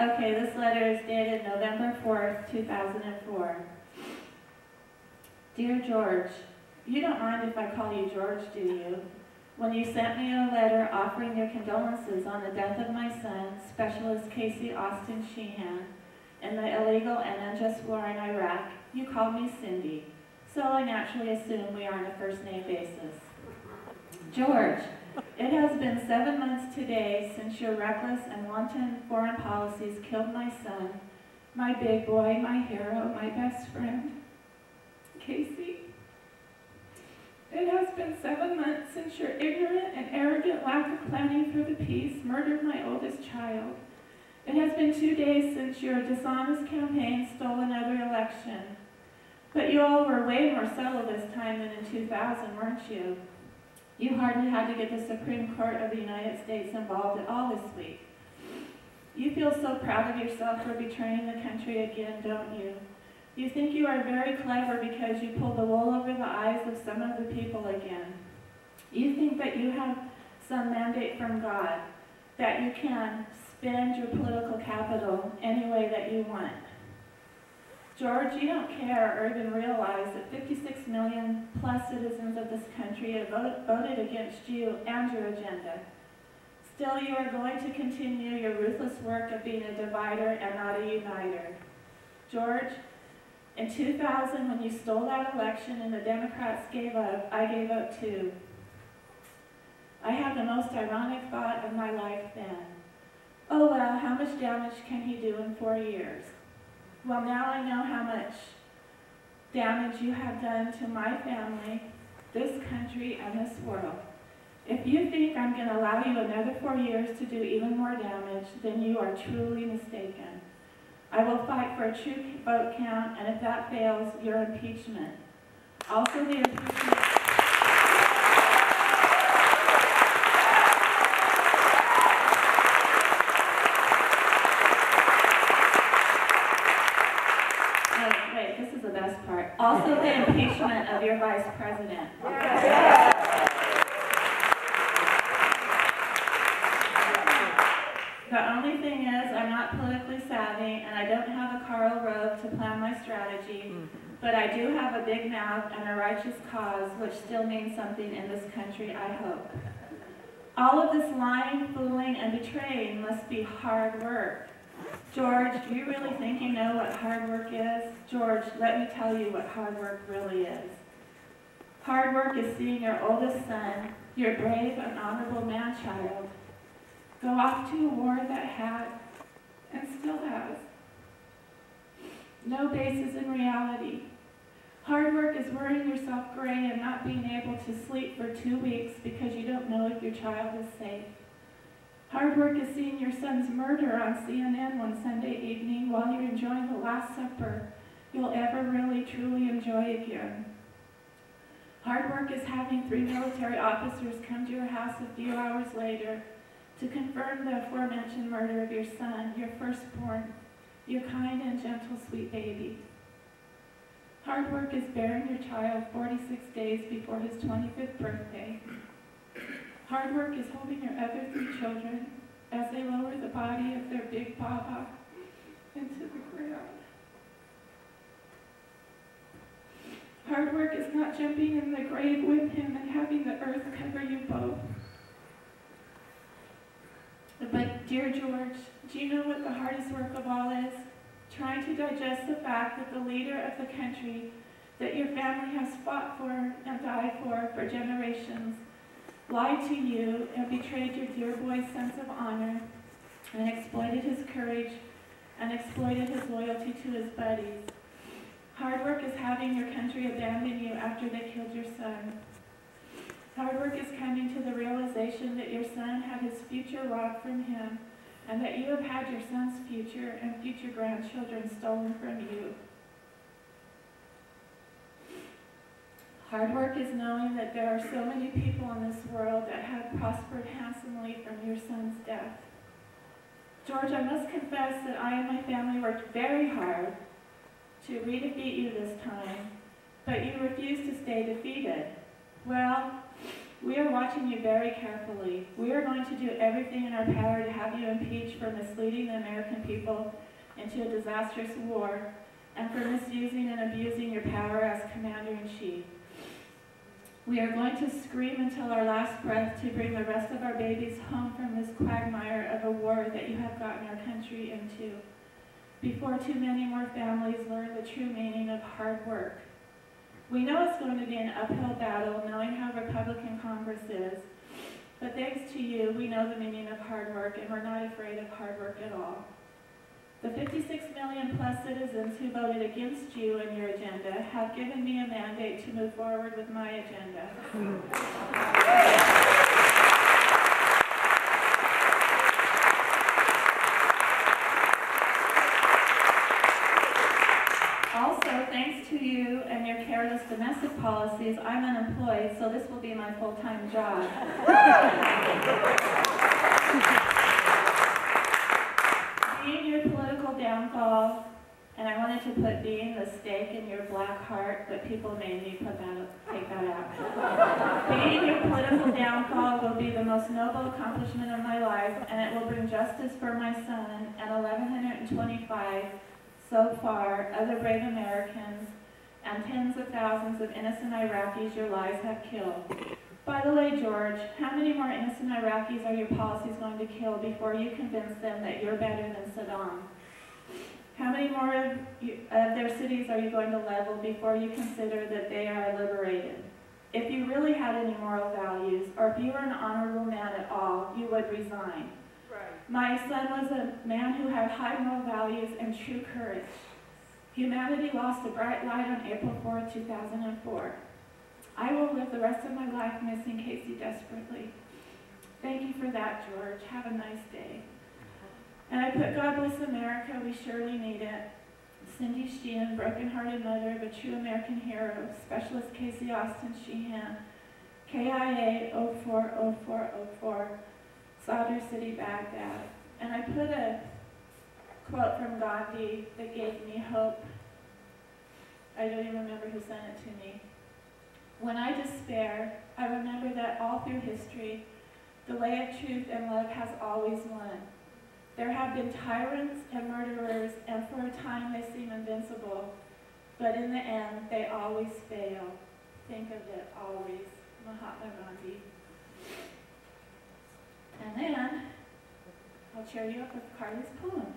Okay, this letter is dated November 4th, 2004. Dear George, you don't mind if I call you George, do you? When you sent me a letter offering your condolences on the death of my son, Specialist Casey Austin Sheehan, in the illegal and unjust war in Iraq, you called me Cindy, so I naturally assume we are on a first-name basis. George, it has been 7 months today since your reckless and wanton foreign policies killed my son, my big boy, my hero, my best friend, Casey. It has been 7 months since your ignorant and arrogant lack of planning for the peace murdered my oldest child. It has been 2 days since your dishonest campaign stole another election. But you all were way more subtle this time than in 2000, weren't you? You hardly had to get the Supreme Court of the United States involved at all this week. You feel so proud of yourself for betraying the country again, don't you? You think you are very clever because you pulled the wool over the eyes of some of the people again. You think that you have some mandate from God, that you can spend your political capital any way that you want. George, you don't care or even realize that 56 million plus citizens of this country have voted against you and your agenda. Still, you are going to continue your ruthless work of being a divider and not a uniter. George, in 2000, when you stole that election and the Democrats gave up, I gave up too. I had the most ironic thought of my life then. Oh well, how much damage can he do in 4 years? Well, now I know how much damage you have done to my family, this country, and this world. If you think I'm going to allow you another 4 years to do even more damage, then you are truly mistaken. I will fight for a true vote count, and if that fails, your impeachment. Also the impeachment... Oh, wait, this is the best part. Also the impeachment of your vice president. The only thing is, I'm not politically savvy, and I don't have a Karl Rove to plan my strategy, but I do have a big mouth and a righteous cause, which still means something in this country, I hope. All of this lying, fooling, and betraying must be hard work. George, do you really think you know what hard work is? George, let me tell you what hard work really is. Hard work is seeing your oldest son, your brave and honorable man-child, go off to a war that had, and still has, no basis in reality. Hard work is worrying yourself gray and not being able to sleep for 2 weeks because you don't know if your child is safe. Hard work is seeing your son's murder on CNN one Sunday evening while you're enjoying the last supper you'll ever really truly enjoy again. Hard work is having 3 military officers come to your house a few hours later to confirm the aforementioned murder of your son, your firstborn, your kind and gentle sweet baby. Hard work is bearing your child 46 days before his 25th birthday. Hard work is holding your other 3 children as they lower the body of their big baba into the ground. Hard work is not jumping in the grave with him and having the earth cover you both. But, dear George, do you know what the hardest work of all is? Trying to digest the fact that the leader of the country that your family has fought for and died for generations lied to you and betrayed your dear boy's sense of honor and exploited his courage and exploited his loyalty to his buddies. Hard work is having your country abandon you after they killed your son. Hard work is coming to the realization that your son had his future robbed from him and that you have had your son's future and future grandchildren stolen from you. Hard work is knowing that there are so many people in this world that have prospered handsomely from your son's death. George, I must confess that I and my family worked very hard to redefeat you this time, but you refused to stay defeated. Well, We are watching you very carefully. We are going to do everything in our power to have you impeached for misleading the American people into a disastrous war and for misusing and abusing your power as Commander-in-Chief. We are going to scream until our last breath to bring the rest of our babies home from this quagmire of a war that you have gotten our country into, before too many more families learn the true meaning of hard work. We know it's going to be an uphill battle, knowing how Republican Congress is, but thanks to you, we know the meaning of hard work, and we're not afraid of hard work at all. The 56 million plus citizens who voted against you and your agenda have given me a mandate to move forward with my agenda. Also, thanks to you and your careless domestic policies, I'm unemployed, so this will be my full-time job. Being your political downfall, and I wanted to put being the stake in your black heart, but people made me take that out. Being your political downfall will be the most noble accomplishment of my life, and it will bring justice for my son and 1,125 so far other brave Americans and tens of thousands of innocent Iraqis your lies have killed. By the way, George, how many more innocent Iraqis are your policies going to kill before you convince them that you're better than Saddam? How many more of their cities are you going to level before you consider that they are liberated? If you really had any moral values, or if you were an honorable man at all, you would resign. Right. My son was a man who had high moral values and true courage. Humanity lost a bright light on April 4, 2004. I will live the rest of my life missing Casey desperately. Thank you for that, George. Have a nice day. And I put God bless America, we surely need it. Cindy Sheehan, broken-hearted mother of a true American hero, Specialist Casey Austin Sheehan, KIA 040404, Sadr City, Baghdad. And I put a quote from Gandhi that gave me hope. I don't even remember who sent it to me. When I despair, I remember that all through history, the way of truth and love has always won. There have been tyrants and murderers, and for a time they seem invincible, but in the end, they always fail. Think of it, always. Mahatma Gandhi. And then, I'll cheer you up with Carly's poem.